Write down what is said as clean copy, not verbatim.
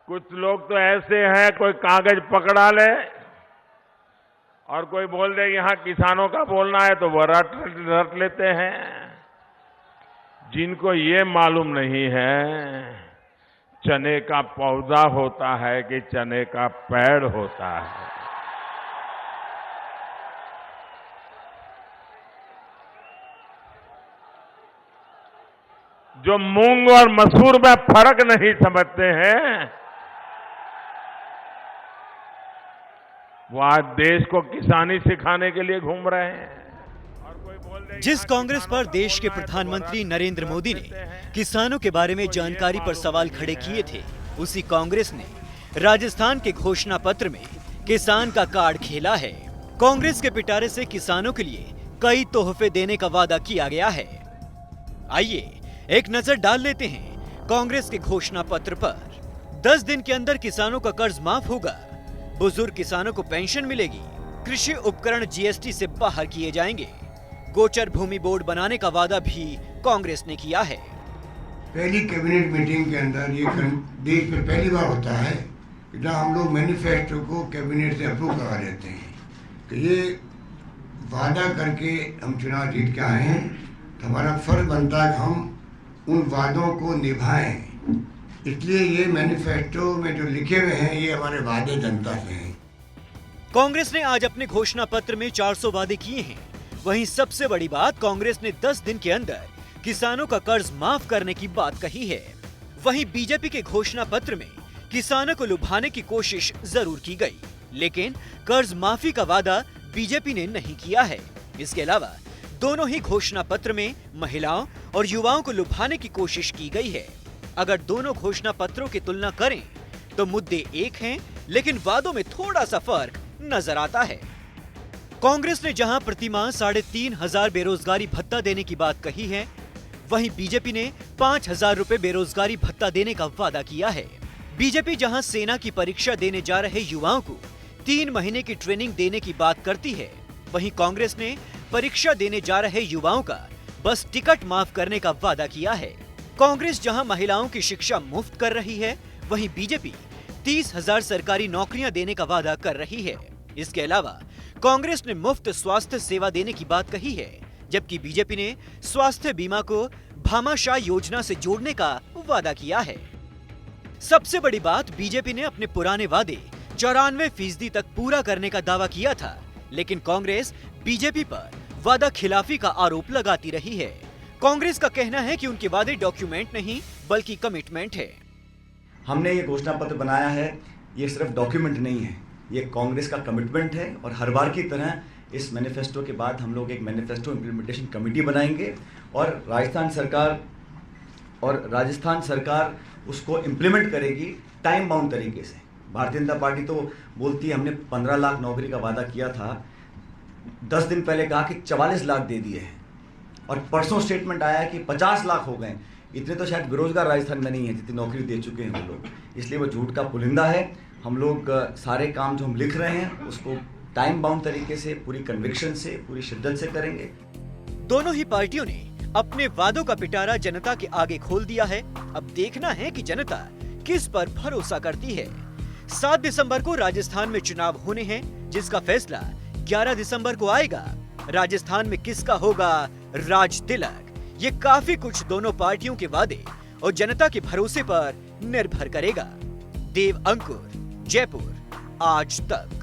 कुछ लोग तो ऐसे हैं, कोई कागज पकड़ा ले और कोई बोल दे यहां किसानों का बोलना है तो वो रट लेते हैं। जिनको ये मालूम नहीं है चने का पौधा होता है कि चने का पेड़ होता है। जो मूंग और मसूर में फर्क नहीं समझते हैं वो आज देश को किसानी सिखाने के लिए घूम रहे हैं। जिस कांग्रेस पर देश के प्रधानमंत्री नरेंद्र मोदी ने किसानों के बारे में जानकारी पर सवाल खड़े किए थे, उसी कांग्रेस ने राजस्थान के घोषणा पत्र में किसान का कार्ड खेला है। कांग्रेस के पिटारे से किसानों के लिए कई तोहफे देने का वादा किया गया है। आइए एक नजर डाल लेते हैं कांग्रेस के घोषणा पत्र पर। 10 दिन के अंदर किसानों का कर्ज माफ होगा, बुजुर्ग किसानों को पेंशन मिलेगी, कृषि उपकरण जीएसटी से बाहर किए जाएंगे, गोचर भूमि बोर्ड बनाने का वादा भी कांग्रेस ने किया है। पहली कैबिनेट मीटिंग के अंदर ये देश में पहली बार होता है कि जहाँ हम लोग मैनिफेस्टो को कैबिनेट से अप्रूव करा देते हैं कि ये वादा करके हम चुनाव जीत के आए हैं, तो हमारा फर्ज बनता है कि हम उन वादों को निभाएं। इसलिए ये मैनिफेस्टो में जो लिखे हुए हैं ये हमारे वादे जनता से हैं। कांग्रेस ने आज अपने घोषणा पत्र में 400 वादे किए हैं। वहीं सबसे बड़ी बात, कांग्रेस ने 10 दिन के अंदर किसानों का कर्ज माफ करने की बात कही है। वहीं बीजेपी के घोषणा पत्र में किसानों को लुभाने की कोशिश जरूर की गई, लेकिन कर्ज माफी का वादा बीजेपी ने नहीं किया है। इसके अलावा दोनों ही घोषणा पत्र में महिलाओं और युवाओं को लुभाने की कोशिश की गई है। अगर दोनों घोषणा पत्रों की तुलना करें तो मुद्दे एक हैं, लेकिन वादों में थोड़ा सा फर्क नजर आता है। कांग्रेस ने जहां प्रतिमाह 3,500 बेरोजगारी भत्ता देने की बात कही है, वहीं बीजेपी ने 5,000 रुपए बेरोजगारी भत्ता देने का वादा किया है। बीजेपी जहां सेना की परीक्षा देने जा रहे युवाओं को 3 महीने की ट्रेनिंग देने की बात करती है, वहीं कांग्रेस ने परीक्षा देने जा रहे युवाओं का बस टिकट माफ करने का वादा किया है। कांग्रेस जहां महिलाओं की शिक्षा मुफ्त कर रही है, वहीं बीजेपी 30,000 सरकारी नौकरियां देने का वादा कर रही है। इसके अलावा कांग्रेस ने मुफ्त स्वास्थ्य सेवा देने की बात कही है, जबकि बीजेपी ने स्वास्थ्य बीमा को भामाशाह योजना से जोड़ने का वादा किया है। सबसे बड़ी बात, बीजेपी ने अपने पुराने वादे 94% तक पूरा करने का दावा किया था, लेकिन कांग्रेस बीजेपी पर वादा खिलाफी का आरोप लगाती रही है। कांग्रेस का कहना है कि उनके वादे डॉक्यूमेंट नहीं बल्कि कमिटमेंट है। हमने ये घोषणा पत्र बनाया है, ये सिर्फ डॉक्यूमेंट नहीं है, ये कांग्रेस का कमिटमेंट है। और हर बार की तरह इस मैनिफेस्टो के बाद हम लोग एक मैनिफेस्टो इम्प्लीमेंटेशन कमेटी बनाएंगे और राजस्थान सरकार उसको इम्प्लीमेंट करेगी टाइम बाउंड तरीके से। भारतीय जनता पार्टी तो बोलती है हमने 15 लाख नौकरी का वादा किया था, 10 दिन पहले कहा कि 44 लाख दे दिए हैं और परसों स्टेटमेंट आया कि 50 लाख हो गए। इतने तो शायद बेरोजगार राजस्थान में नहीं है जितनी नौकरी दे चुके हैं हम लोग, इसलिए वो झूठ का पुलिंदा है। हम लोग सारे काम जो हम लिख रहे हैं उसको टाइम बाउंड तरीके से, पूरी कन्विक्शन से, पूरी शिद्दत से करेंगे। दोनों ही पार्टियों ने अपने वादों का पिटारा जनता के आगे खोल दिया है। अब देखना है कि जनता किस पर भरोसा करती है। 7 दिसंबर को राजस्थान में चुनाव होने हैं, जिसका फैसला 11 दिसंबर को आएगा। राजस्थान में किसका होगा राज तिलक, ये काफी कुछ दोनों पार्टियों के वादे और जनता के भरोसे पर निर्भर करेगा। देव अंकुर, जयपुर, आज तक।